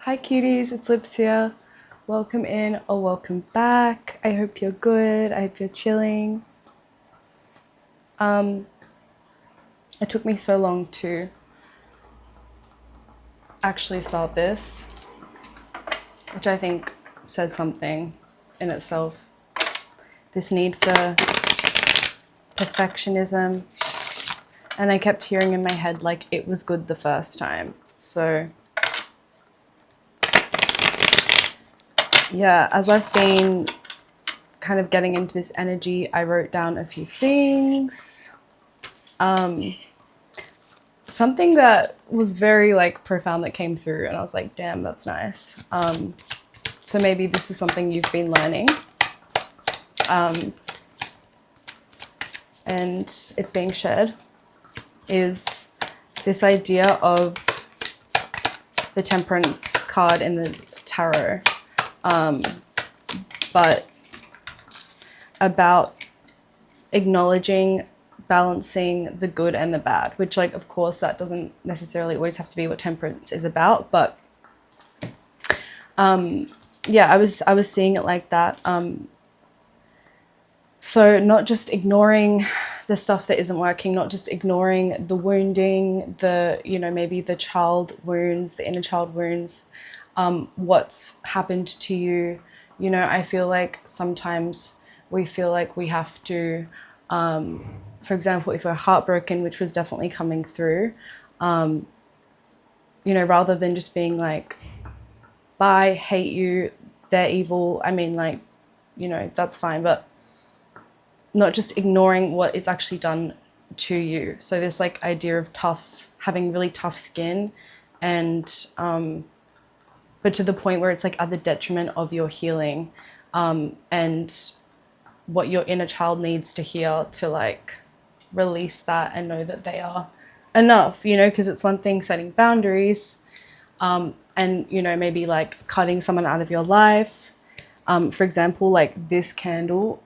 Hi cuties, it's Lips here. Welcome in or welcome back. I hope you're good. I hope you're chilling. It took me so long to actually start this, which I think says something in itself. This need for perfectionism. And I kept hearing in my head like it was good the first time. So yeah, as I've been kind of getting into this energy, I wrote down a few things. Something that was very like profound that came through, and I was like, damn, that's nice. So maybe this is something you've been learning. And it's being shared, is this idea of the Temperance card in the tarot, but about acknowledging, balancing the good and the bad, which like, of course, that doesn't necessarily always have to be what Temperance is about, but yeah, I was seeing it like that. So not just ignoring the stuff that isn't working, not just ignoring the wounding, the, maybe the child wounds, the inner child wounds, what's happened to you. I feel like sometimes we feel like we have to, for example, if we're heartbroken, which was definitely coming through, rather than just being like, bye, hate you, they're evil. I mean, like, that's fine, but not just ignoring what it's actually done to you. So this like idea of having really tough skin, and but to the point where it's like at the detriment of your healing, and what your inner child needs to hear to like release that and know that they are enough, because it's one thing setting boundaries, and maybe like cutting someone out of your life. For example, like this candle,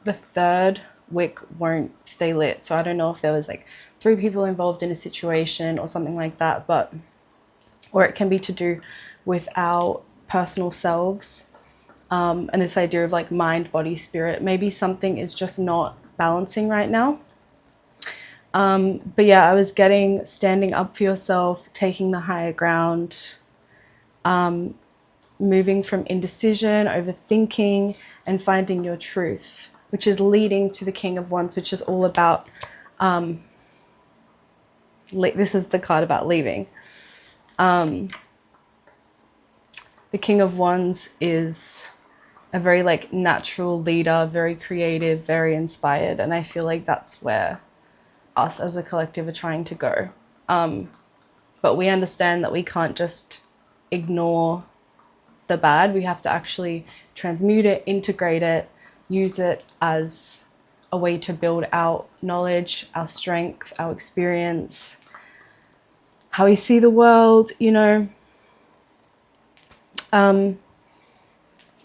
the third wick won't stay lit. So I don't know if there was like 3 people involved in a situation or something like that, or it can be to do with our personal selves, and this idea of like mind, body, spirit. Maybe something is just not balancing right now. But yeah, I was getting standing up for yourself, taking the higher ground, moving from indecision, overthinking, and finding your truth, which is leading to the King of Wands, which is all about, this is the card about leaving. The King of Wands is a very like natural leader, very creative, very inspired. And I feel like that's where us as a collective are trying to go. But we understand that we can't just ignore the bad. We have to actually transmute it, integrate it, use it as a way to build our knowledge, our strength, our experience, how we see the world,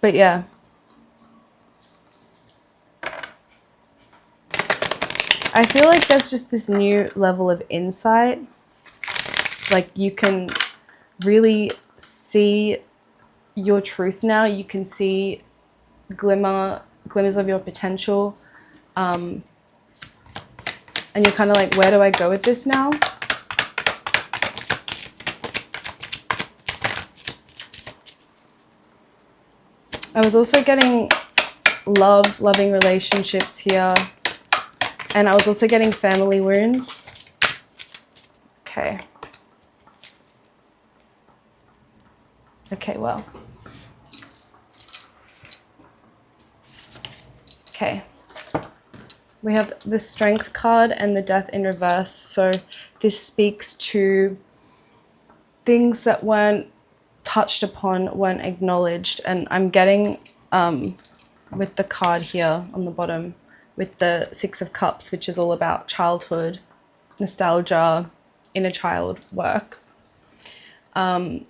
But yeah. I feel like there's just this new level of insight. Like you can really see your truth now. You can see glimmers of your potential. And you're kind of like, where do I go with this now? I was also getting loving relationships here. And I was also getting family wounds. Okay. Okay, well. Okay. We have the Strength card and the Death in reverse. So this speaks to things that weren't touched upon, weren't acknowledged. And I'm getting, with the card here on the bottom, with the 6 of Cups, which is all about childhood, nostalgia, inner child work. Yeah,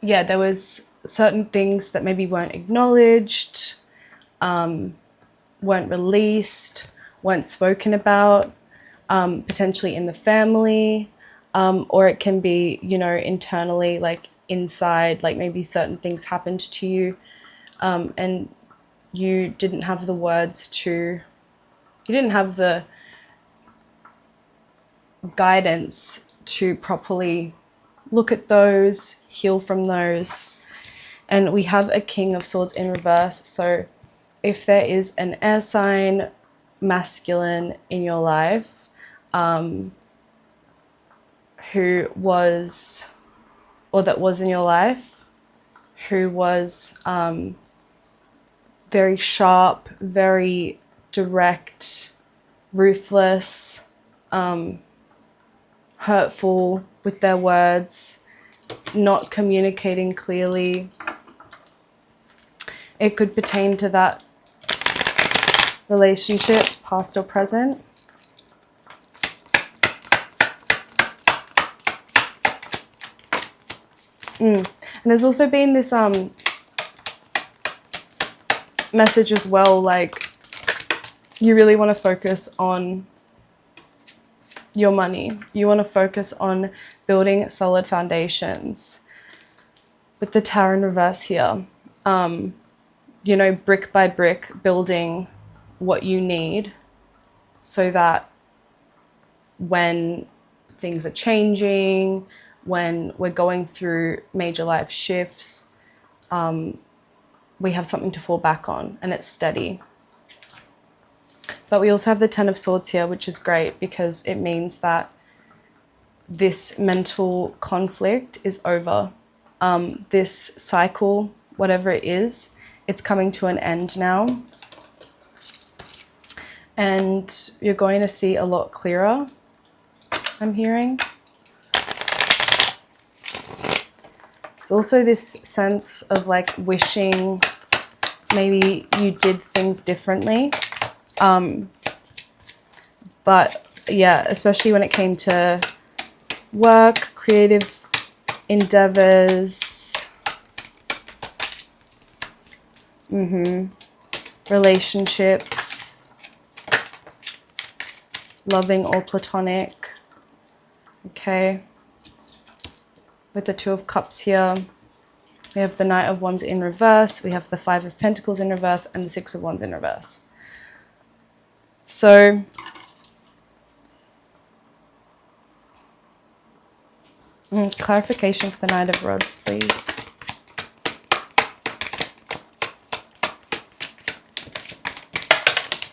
there was certain things that maybe weren't acknowledged, weren't released, weren't spoken about, potentially in the family, or it can be, you know, internally, like inside, like maybe certain things happened to you, and you didn't have the words to, you didn't have the guidance to properly look at those, heal from those. And we have a King of Swords in reverse. So if there is an air sign, masculine in your life, who was, or that was in your life, who was very sharp, very direct, ruthless, hurtful with their words, not communicating clearly. It could pertain to that relationship, past or present. And there's also been this message as well, like you really want to focus on your money. You want to focus on building solid foundations. With the Tower in reverse here, you know, brick by brick, building what you need so that when things are changing, when we're going through major life shifts, we have something to fall back on and it's steady. But we also have the Ten of Swords here, which is great because it means that this mental conflict is over. This cycle, whatever it is, it's coming to an end now. And you're going to see a lot clearer, I'm hearing. It's also this sense of like wishing maybe you did things differently. But yeah, especially when it came to work, creative endeavors, relationships, loving or platonic. Okay. With the Two of Cups here, we have the Knight of Wands in reverse, we have the Five of Pentacles in reverse, and the Six of Wands in reverse. So clarification for the Knight of Rods, please.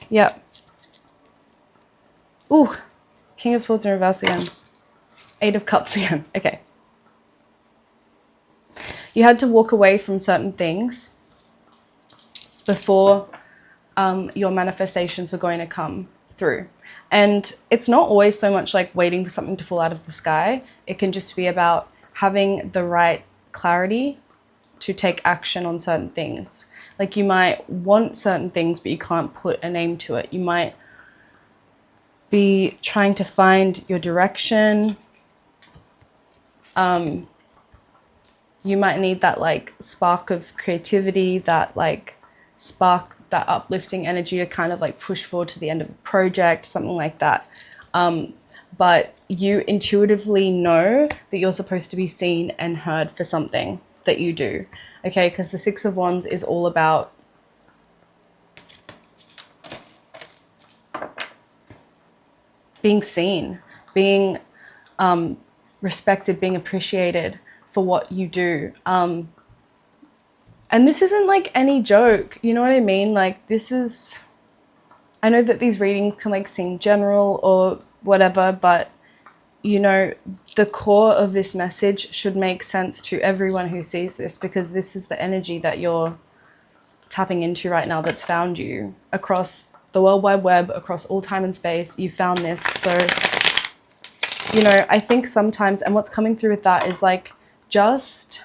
Yep. Ooh, King of Swords in reverse again. Eight of Cups again. Okay. You had to walk away from certain things before your manifestations were going to come through. And it's not always so much like waiting for something to fall out of the sky. It can just be about having the right clarity to take action on certain things. Like you might want certain things, but you can't put a name to it. You might be trying to find your direction. You might need that like spark of creativity, that like spark, that uplifting energy to kind of like push forward to the end of a project, something like that. But you intuitively know that you're supposed to be seen and heard for something that you do, okay? Because the Six of Wands is all about being seen, being respected, being appreciated for what you do. And this isn't like any joke, you know what I mean? Like this is, I know that these readings can like seem general or whatever, but you know, the core of this message should make sense to everyone who sees this, because this is the energy that you're tapping into right now that's found you across the World Wide Web, across all time and space. You found this. So, you know, I think sometimes, and what's coming through with that is like just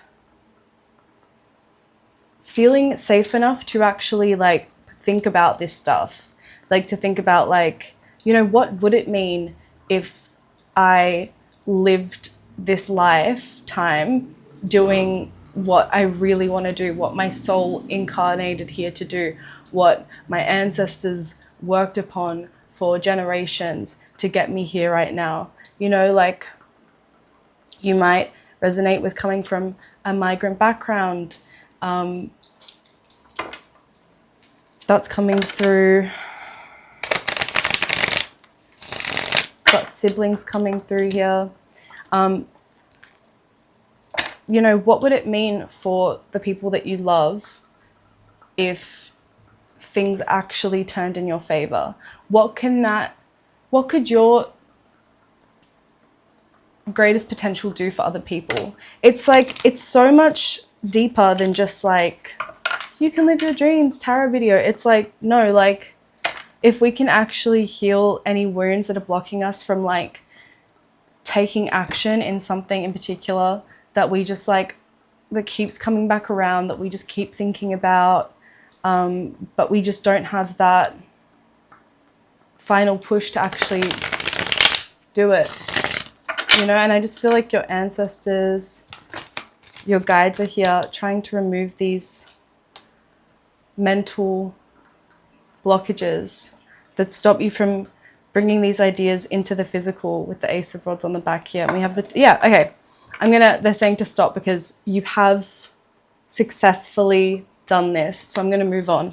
feeling safe enough to actually like think about this stuff, like to think about like, you know, what would it mean if I lived this lifetime doing what I really want to do, what my soul incarnated here to do, what my ancestors worked upon for generations to get me here right now. You know, like You might resonate with coming from a migrant background. That's coming through. Got siblings coming through here. You know, what would it mean for the people that you love if things actually turned in your favor? What could your greatest potential do for other people? It's like, it's so much deeper than just like, you can live your dreams tarot video. It's like, no, like, if we can actually heal any wounds that are blocking us from like taking action in something in particular that we just like, that keeps coming back around, that we just keep thinking about, but we just don't have that final push to actually do it, you know? And I just feel like your ancestors, your guides are here trying to remove these mental blockages that stop you from bringing these ideas into the physical, with the Ace of Rods on the back here. And we have the, yeah, okay. They're saying to stop because you have successfully done this. So I'm going to move on.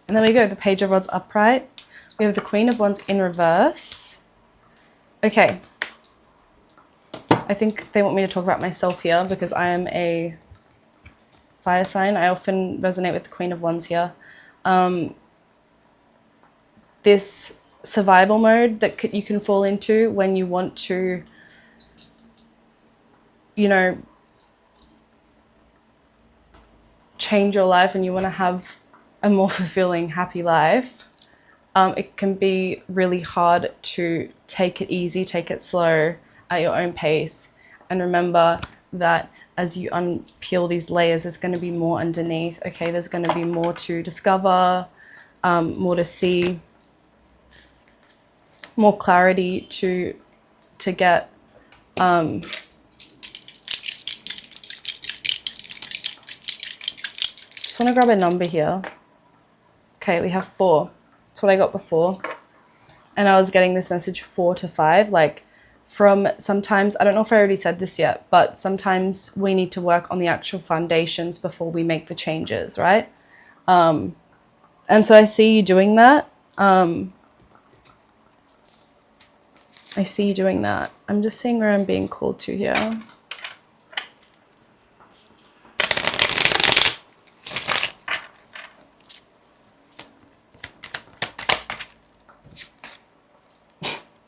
And there we go, the Page of Rods upright. We have the Queen of Wands in reverse. Okay. I think they want me to talk about myself here because I am a fire sign. I often resonate with the Queen of Wands here. This survival mode that you can fall into when you want to, you know, change your life and you want to have a more fulfilling, happy life. It can be really hard to take it easy, take it slow at your own pace. And remember that as you unpeel these layers, there's going to be more underneath. Okay, there's going to be more to discover, more to see, more clarity to get. Just want to grab a number here. Okay, we have 4. That's what I got before. And I was getting this message 4 to 5, like from sometimes, I don't know if I already said this yet, but sometimes we need to work on the actual foundations before we make the changes, right? And so I see you doing that. I see you doing that. I'm just seeing where I'm being called to here.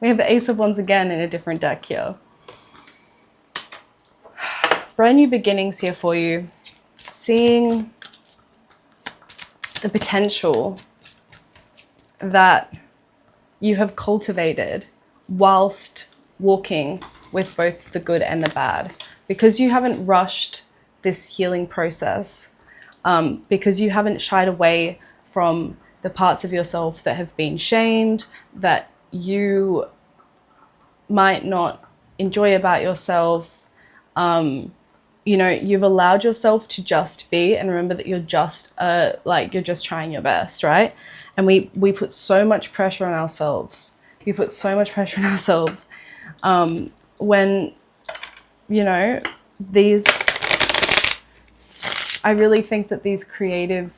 We have the Ace of Wands again in a different deck here. Brand new beginnings here for you. Seeing the potential that you have cultivated whilst walking with both the good and the bad. Because you haven't rushed this healing process, because you haven't shied away from the parts of yourself that have been shamed, that you might not enjoy about yourself. You know, you've allowed yourself to just be, and remember that you're just you're just trying your best, right? And we put so much pressure on ourselves. We put so much pressure on ourselves when, you know, I really think that these creative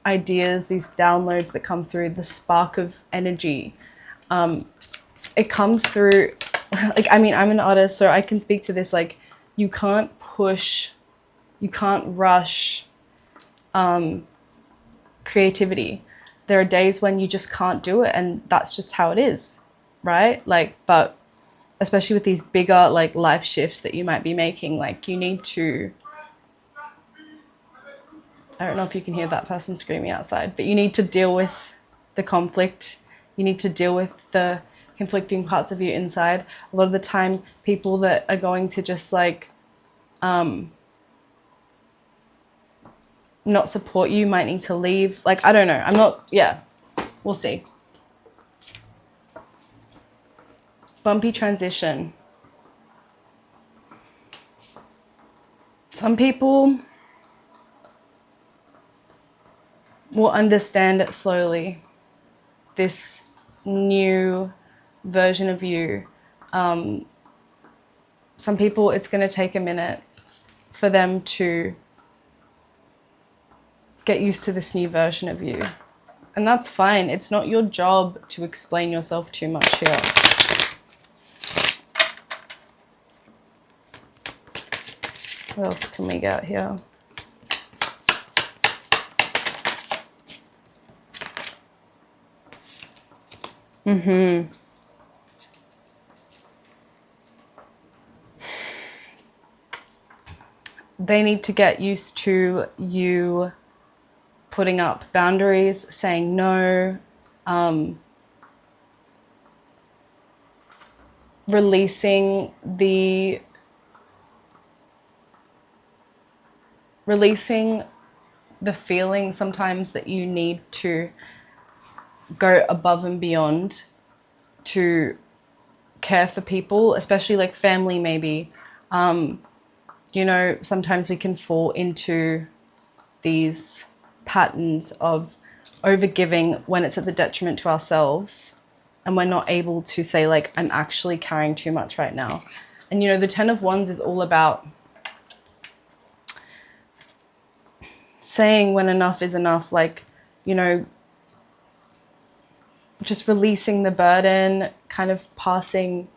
ideas, these downloads that come through, the spark of energy, it comes through, like, I mean, I'm an artist, so I can speak to this, like, you can't push, you can't rush creativity. There are days when you just can't do it, and that's just how it is, right? Like, but especially with these bigger, like, life shifts that you might be making, like, you need to, I don't know if you can hear that person screaming outside, but you need to deal with the conflict. You need to deal with the conflicting parts of you inside. A lot of the time, people that are going to just like not support you might need to leave. Like, I don't know. I'm not, yeah, we'll see. Bumpy transition. Some people will understand it slowly, this new version of you, some people, it's going to take a minute for them to get used to this new version of you. And that's fine. It's not your job to explain yourself too much here. What else can we get here? They need to get used to you putting up boundaries, saying no, releasing the feeling sometimes that you need to go above and beyond to care for people, especially like family maybe. You know, sometimes we can fall into these patterns of overgiving when it's at the detriment to ourselves, and we're not able to say like, I'm actually carrying too much right now. And you know, the 10 of Wands is all about saying when enough is enough, like, you know, just releasing the burden, kind of passing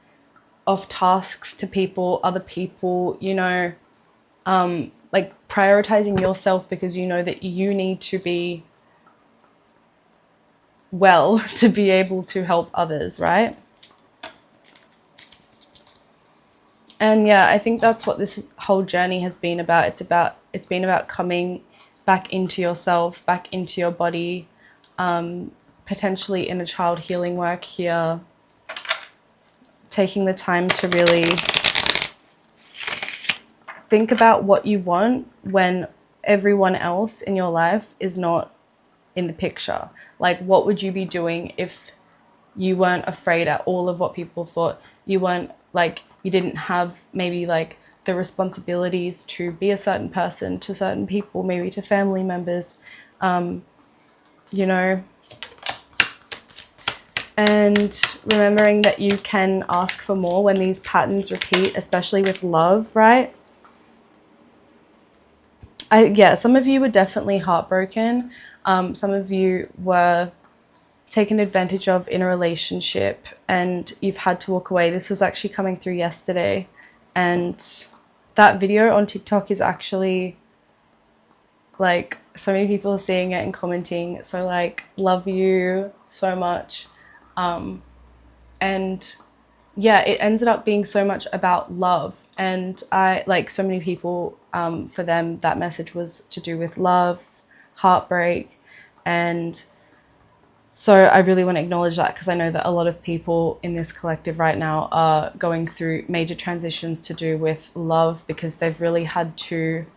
off tasks to people, other people, you know, like prioritizing yourself because you know that you need to be well to be able to help others, right? And yeah, I think that's what this whole journey has been about. It's been about coming back into yourself, back into your body, potentially inner child healing work here, taking the time to really think about what you want when everyone else in your life is not in the picture. Like, what would you be doing if you weren't afraid at all of what people thought? You weren't like, you didn't have maybe like the responsibilities to be a certain person to certain people, maybe to family members, you know, and remembering that you can ask for more when these patterns repeat, especially with love, right? Yeah, some of you were definitely heartbroken. Some of you were taken advantage of in a relationship and you've had to walk away. This was actually coming through yesterday, and that video on TikTok is actually like, so many people are seeing it and commenting. So like, love you so much. And yeah, it ended up being so much about love, and I like so many people, for them that message was to do with love, heartbreak. And so I really want to acknowledge that, because I know that a lot of people in this collective right now are going through major transitions to do with love, because they've really had to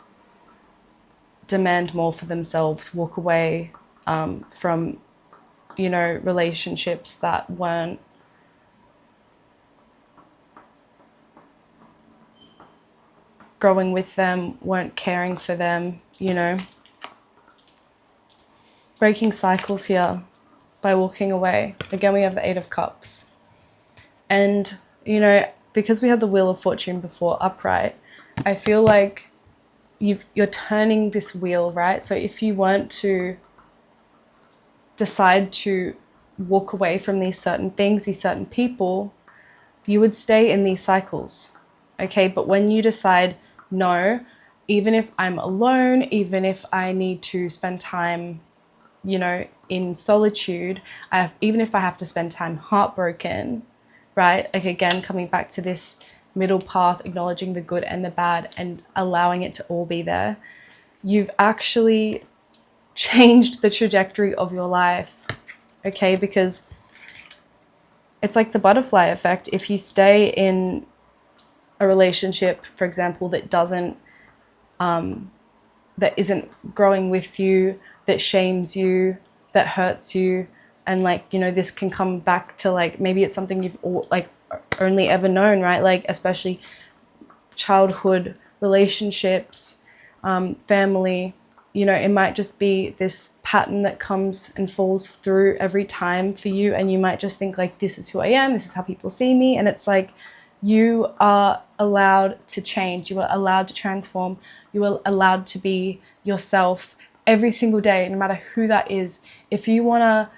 demand more for themselves, walk away from, you know, relationships that weren't growing with them, weren't caring for them, you know. Breaking cycles here by walking away. Again, we have the 8 of Cups. And, you know, because we had the Wheel of Fortune before upright, I feel like you're turning this wheel, right? So if you weren't to decide to walk away from these certain things, these certain people, you would stay in these cycles, okay? But when you decide, no, even if I'm alone, even if I need to spend time, you know, in solitude, even if I have to spend time heartbroken, right? Like, again, coming back to this middle path, acknowledging the good and the bad and allowing it to all be there, you've actually changed the trajectory of your life, okay? Because it's like the butterfly effect. If you stay in a relationship, for example, that isn't growing with you, that shames you, that hurts you, and like, you know, this can come back to like, maybe it's something you've only ever known, right? Like, especially childhood relationships, family, you know, it might just be this pattern that comes and falls through every time for you, and you might just think like, this is who I am, this is how people see me, and it's like, You are allowed to change. You are allowed to transform. You are allowed to be yourself every single day, no matter who that is. If you want to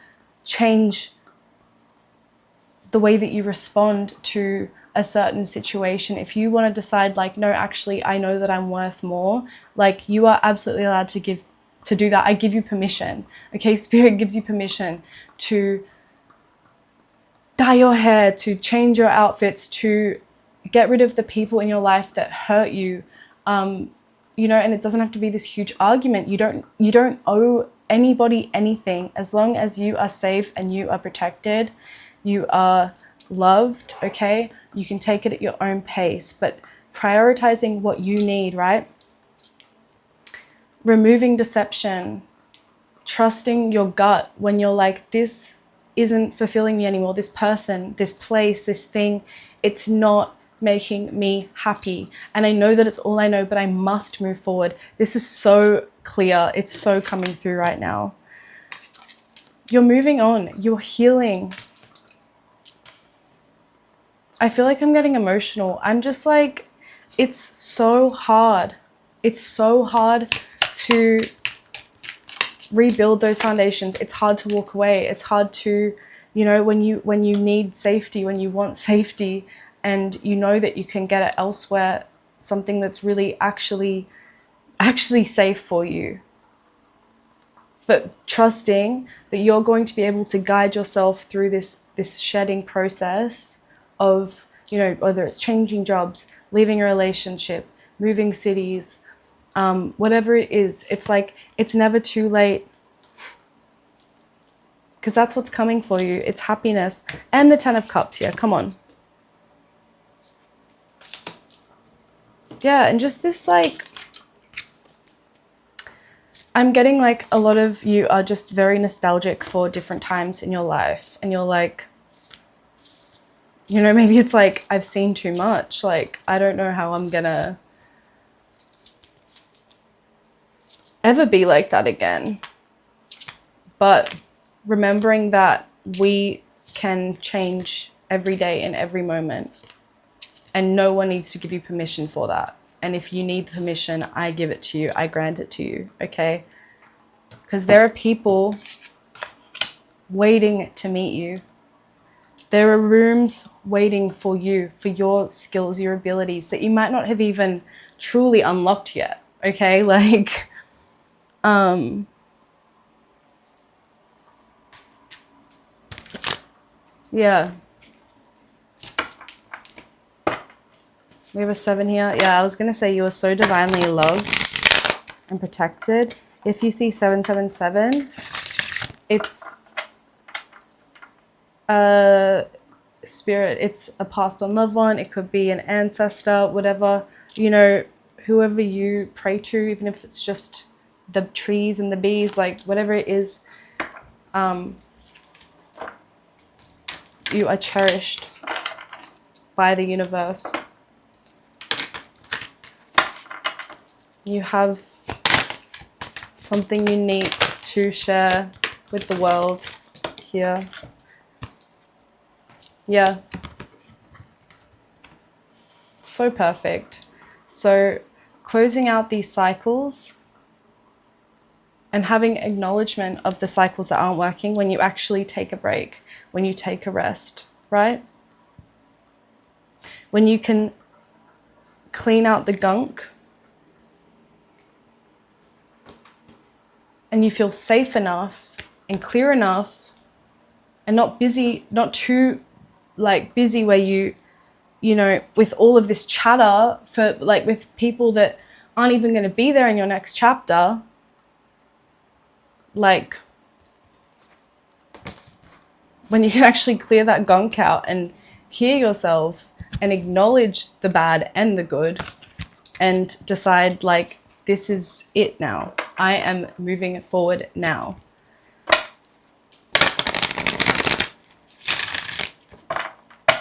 change the way that you respond to a certain situation, if you want to decide like, no, actually, I know that I'm worth more, like, you are absolutely allowed to do that. I give you permission. Okay, Spirit gives you permission to dye your hair, to change your outfits, to get rid of the people in your life that hurt you. You know, and it doesn't have to be this huge argument. You don't owe anybody anything. As long as you are safe and you are protected, you are loved, okay? You can take it at your own pace, but prioritizing what you need, right? Removing deception, trusting your gut when you're like, this isn't fulfilling me anymore. This person, this place, this thing, it's not making me happy. And I know that it's all I know, but I must move forward. This is so clear. It's so coming through right now. You're moving on. You're healing. I feel like I'm getting emotional. I'm just like, it's so hard. It's so hard to rebuild those foundations. It's hard to walk away. It's hard to, you know, when you need safety, when you want safety, and you know that you can get it elsewhere, something that's really actually safe for you. But trusting that you're going to be able to guide yourself through this shedding process of, you know, whether it's changing jobs, leaving a relationship, moving cities, whatever it is, it's like, it's never too late. Because that's what's coming for you. It's happiness. And the 10 of Cups here. Come on. Yeah, and just this, like, I'm getting like a lot of you are just very nostalgic for different times in your life. And you're like, you know, maybe it's like, I've seen too much. Like, I don't know how I'm gonna ever be like that again. But remembering that we can change every day and every moment. And no one needs to give you permission for that. And if you need permission, I give it to you. I grant it to you, okay? Because there are people waiting to meet you. There are rooms waiting for you, for your skills, your abilities that you might not have even truly unlocked yet, okay? Like, yeah. We have a 7 here. Yeah, I was going to say you are so divinely loved and protected. If you see 777, it's a spirit. It's a passed on loved one. It could be an ancestor, whatever, you know, whoever you pray to, even if it's just the trees and the bees, like whatever it is, you are cherished by the universe. You have something unique to share with the world here. Yeah. So perfect. So closing out these cycles and having acknowledgement of the cycles that aren't working when you actually take a break, when you take a rest, right? When you can clean out the gunk and you feel safe enough and clear enough and not busy, not too like busy where you know, with all of this chatter for like with people that aren't even going to be there in your next chapter, like when you can actually clear that gunk out and hear yourself and acknowledge the bad and the good and decide like, this is it now. I am moving it forward now.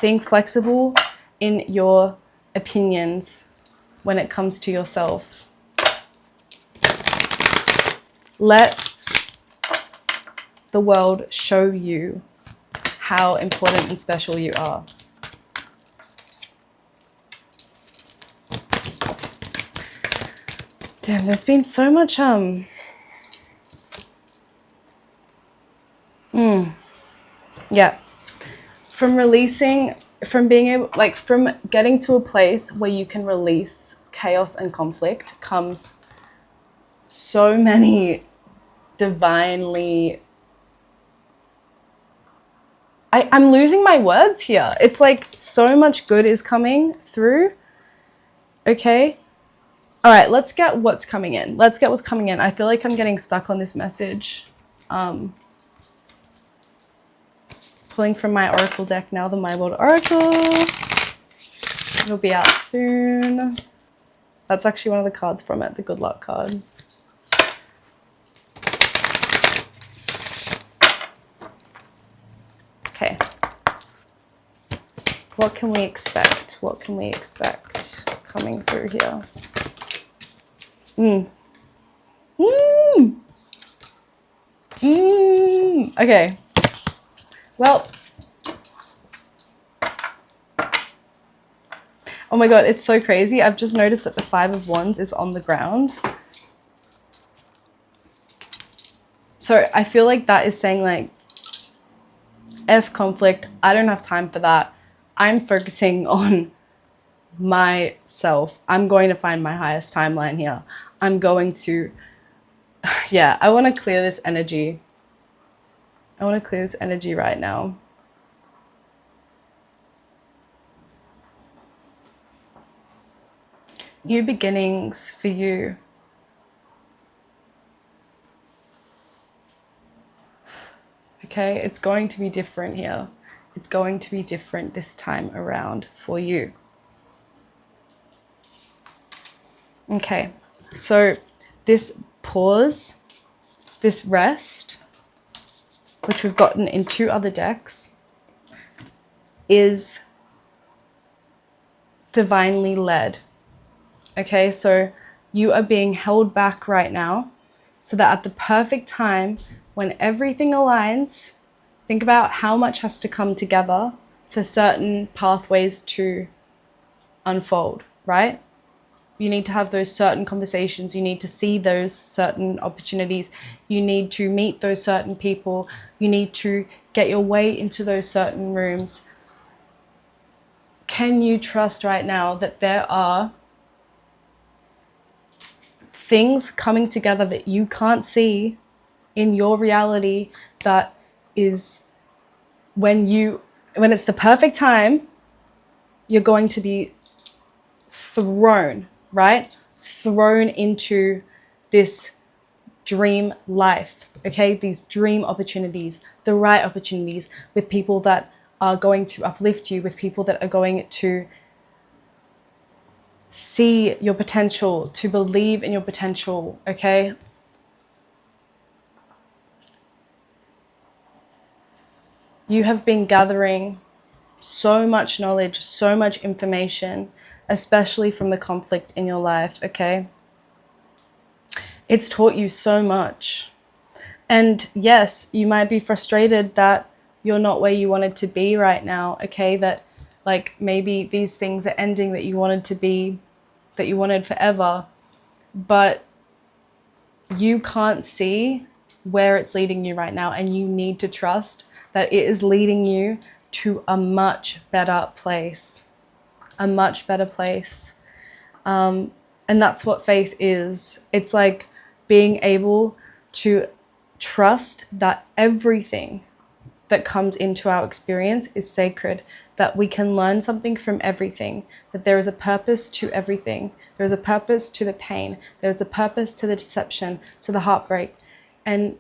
Being flexible in your opinions when it comes to yourself. Let the world show you how important and special you are. Damn, there's been so much yeah, from releasing, from being able, like, from getting to a place where you can release chaos and conflict comes so many divinely, I'm losing my words here. It's like so much good is coming through. Okay. All right, let's get what's coming in. Let's get what's coming in. I feel like I'm getting stuck on this message. Pulling from my Oracle deck now, the My World Oracle. It'll be out soon. That's actually one of the cards from it, the good luck card. Okay. What can we expect? What can we expect coming through here? Okay. Well, oh my god, it's so crazy. I've just noticed that the 5 of Wands is on the ground. So I feel like that is saying, like, F conflict, I don't have time for that. I'm focusing on myself. I'm going to find my highest timeline here. I'm going to, yeah, I want to clear this energy. I want to clear this energy right now. New beginnings for you. Okay, it's going to be different here. It's going to be different this time around for you. Okay, so this pause, this rest, which we've gotten in 2 other decks, is divinely led. Okay, so you are being held back right now so that at the perfect time, when everything aligns, think about how much has to come together for certain pathways to unfold, right? You need to have those certain conversations. You need to see those certain opportunities. You need to meet those certain people. You need to get your way into those certain rooms. Can you trust right now that there are things coming together that you can't see in your reality, that is when it's the perfect time, you're going to be thrown, right? Thrown into this dream life, okay? These dream opportunities, the right opportunities, with people that are going to uplift you, with people that are going to see your potential, to believe in your potential, okay? You have been gathering so much knowledge, so much information, especially from the conflict in your life, okay? It's taught you so much. And yes, you might be frustrated that you're not where you wanted to be right now, okay? That, like, maybe these things are ending that you wanted to be, that you wanted forever, but you can't see where it's leading you right now, and you need to trust that it is leading you to a much better place, a much better place. And that's what faith is. It's like being able to trust that everything that comes into our experience is sacred, that we can learn something from everything, that there is a purpose to everything. There is a purpose to the pain. There is a purpose to the deception, to the heartbreak. And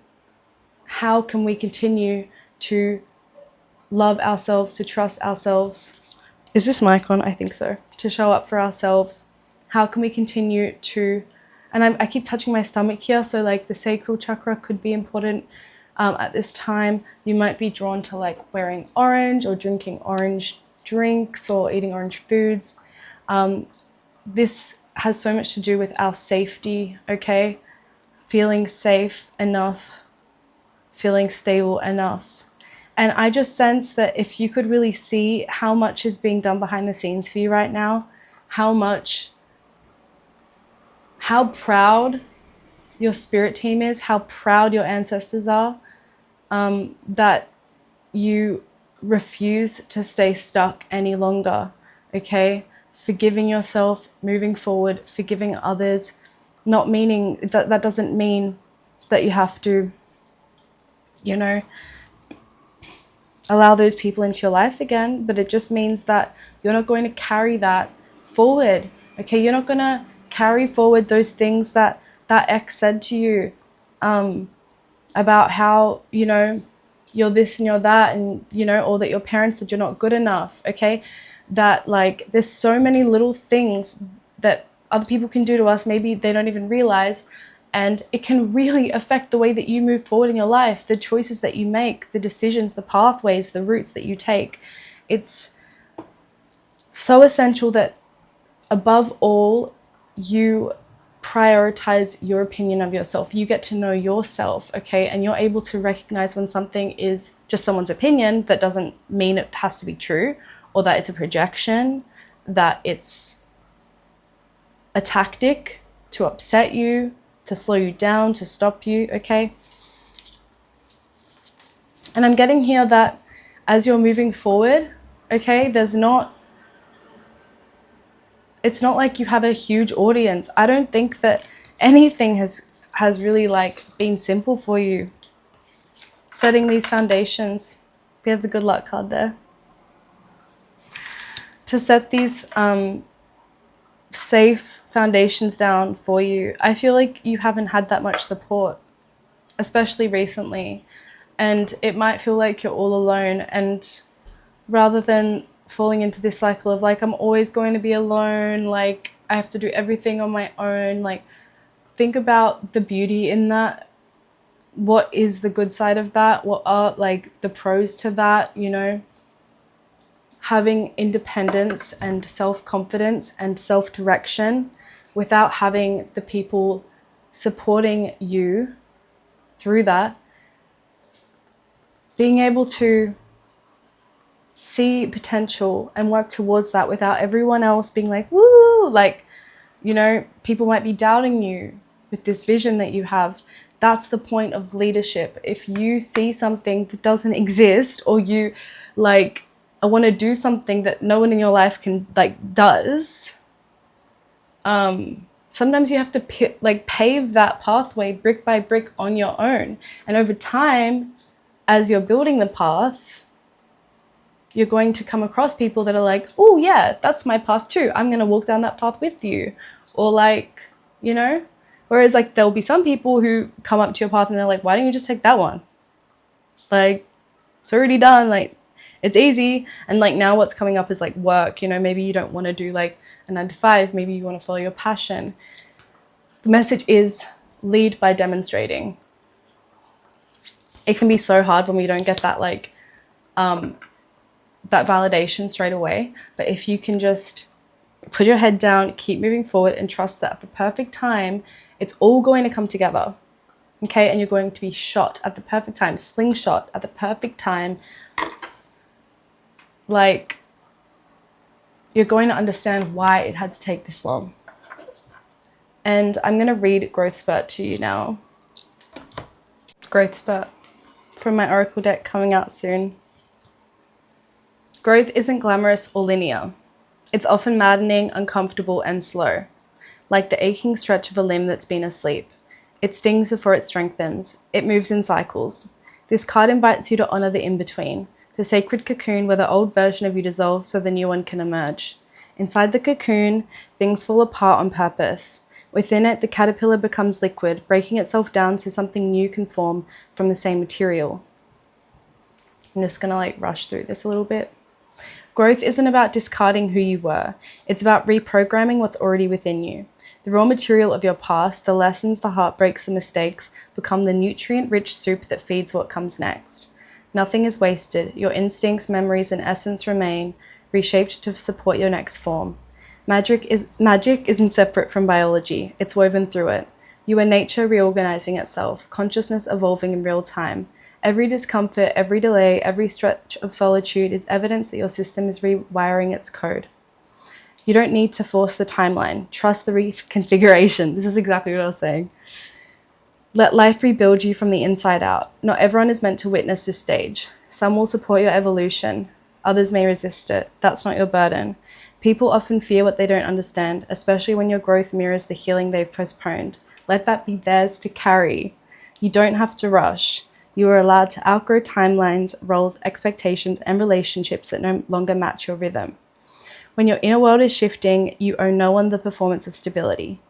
how can we continue to love ourselves, to trust ourselves? Is this mic on? I think so. To show up for ourselves. How can we continue to, and I keep touching my stomach here, so like the sacral chakra could be important at this time. You might be drawn to like wearing orange or drinking orange drinks or eating orange foods. This has so much to do with our safety, okay? Feeling safe enough, feeling stable enough. And I just sense that if you could really see how much is being done behind the scenes for you right now, how much how proud your spirit team is, how proud your ancestors are, that you refuse to stay stuck any longer, okay? Forgiving yourself, moving forward, forgiving others, not meaning that doesn't mean that you have to, you know, allow those people into your life again, but it just means that you're not going to carry that forward, okay? You're not going to carry forward those things that ex said to you about how, you know, you're this and you're that, and, you know, or that your parents said you're not good enough, okay? That, like, there's so many little things that other people can do to us, maybe they don't even realize, and it can really affect the way that you move forward in your life, the choices that you make, the decisions, the pathways, the routes that you take. It's so essential that above all, you prioritize your opinion of yourself. You get to know yourself, okay? And you're able to recognize when something is just someone's opinion. That doesn't mean it has to be true, or that it's a projection, that it's a tactic to upset you, to slow you down, to stop you, okay? And I'm getting here that as you're moving forward, okay, it's not like you have a huge audience. I don't think that anything has really, like, been simple for you. Setting these foundations, we have the good luck card there. To set these safe foundations down for you, I feel like you haven't had that much support, especially recently, and it might feel like you're all alone. And rather than falling into this cycle of, like, I'm always going to be alone, like, I have to do everything on my own, like, think about the beauty in that. What is the good side of that? What are, like, the pros to that, you know? Having independence and self-confidence and self-direction without having the people supporting you through that. Being able to see potential and work towards that without everyone else being like, woo, like, you know, people might be doubting you with this vision that you have. That's the point of leadership. If you see something that doesn't exist, or you, like, I want to do something that no one in your life can, like, does, sometimes you have to pave that pathway brick by brick on your own. And over time, as you're building the path, you're going to come across people that are like, oh yeah, that's my path too. I'm going to walk down that path with you. Or, like, you know, whereas, like, there'll be some people who come up to your path and they're like, why don't you just take that one? Like, it's already done. Like, it's easy. And, like, now what's coming up is, like, work. You know, maybe you don't want to do, like, a 9 to 5. Maybe you want to follow your passion. The message is lead by demonstrating. It can be so hard when we don't get that, like, that validation straight away. But if you can just put your head down, keep moving forward, and trust that at the perfect time, it's all going to come together. Okay? And you're going to be shot at the perfect time, slingshot at the perfect time. Like, you're going to understand why it had to take this long. And I'm going to read Growth Spurt to you now. Growth Spurt from my Oracle deck, coming out soon. Growth isn't glamorous or linear. It's often maddening, uncomfortable, and slow, like the aching stretch of a limb that's been asleep. It stings before it strengthens. It moves in cycles. This card invites you to honor the in-between, the sacred cocoon where the old version of you dissolves so the new one can emerge. Inside the cocoon, things fall apart on purpose. Within it, the caterpillar becomes liquid, breaking itself down so something new can form from the same material. I'm just going to, like, rush through this a little bit. Growth isn't about discarding who you were. It's about reprogramming what's already within you. The raw material of your past, the lessons, the heartbreaks, the mistakes, become the nutrient-rich soup that feeds what comes next. Nothing is wasted. Your instincts, memories, and essence remain, reshaped to support your next form. Magic isn't separate from biology. It's woven through it. You are nature reorganizing itself, consciousness evolving in real time. Every discomfort, every delay, every stretch of solitude is evidence that your system is rewiring its code. You don't need to force the timeline. Trust the reconfiguration. This is exactly what I was saying. Let life rebuild you from the inside out. Not everyone is meant to witness this stage. Some will support your evolution. Others may resist it. That's not your burden. People often fear what they don't understand, especially when your growth mirrors the healing they've postponed. Let that be theirs to carry. You don't have to rush. You are allowed to outgrow timelines, roles, expectations, and relationships that no longer match your rhythm. When your inner world is shifting, you owe no one the performance of stability.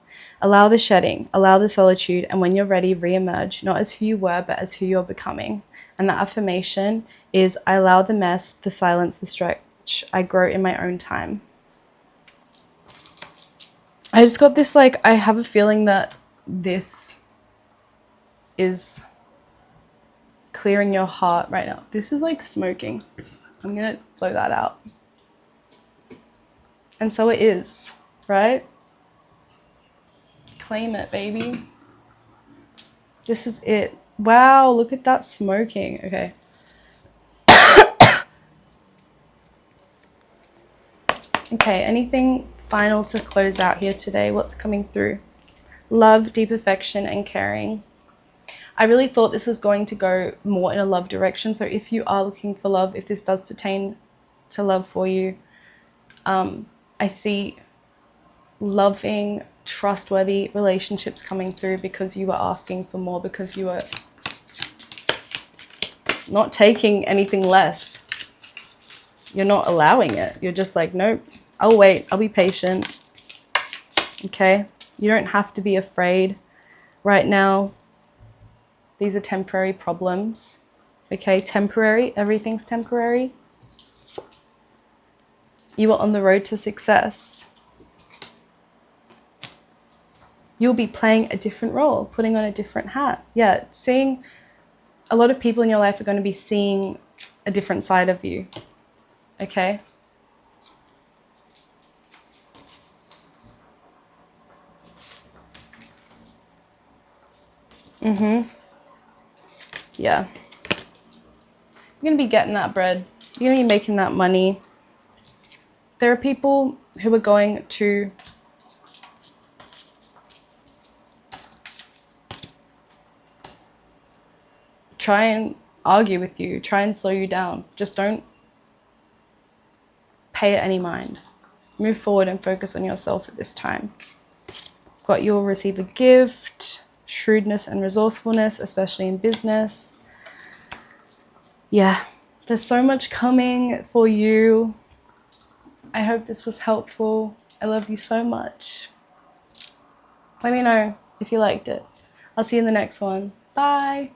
Allow the shedding, allow the solitude, and when you're ready, re-emerge, not as who you were, but as who you're becoming. And the affirmation is, I allow the mess, the silence, the stretch. I grow in my own time. I just got this, like, I have a feeling that this is clearing your heart right now. This is like smoking. I'm going to blow that out. And so it is, right? Claim it, baby. This is it. Wow, look at that smoking. Okay. Okay, anything final to close out here today? What's coming through? Love, deep affection, and caring. I really thought this was going to go more in a love direction. So if you are looking for love, if this does pertain to love for you, I see loving, trustworthy relationships coming through because you are asking for more, because you are not taking anything less. You're not allowing it. You're just like, nope, I'll wait. I'll be patient. Okay? You don't have to be afraid right now. These are temporary problems. Okay? Temporary. Everything's temporary. You are on the road to success. You'll be playing a different role, putting on a different hat. Yeah, seeing a lot of people in your life are going to be seeing a different side of you. Okay? Yeah. You're going to be getting that bread. You're going to be making that money. There are people who are going to try and argue with you, try and slow you down. Just don't pay it any mind. Move forward and focus on yourself at this time. Got you'll receive a gift, shrewdness and resourcefulness, especially in business. Yeah, there's so much coming for you. I hope this was helpful. I love you so much. Let me know if you liked it. I'll see you in the next one. Bye.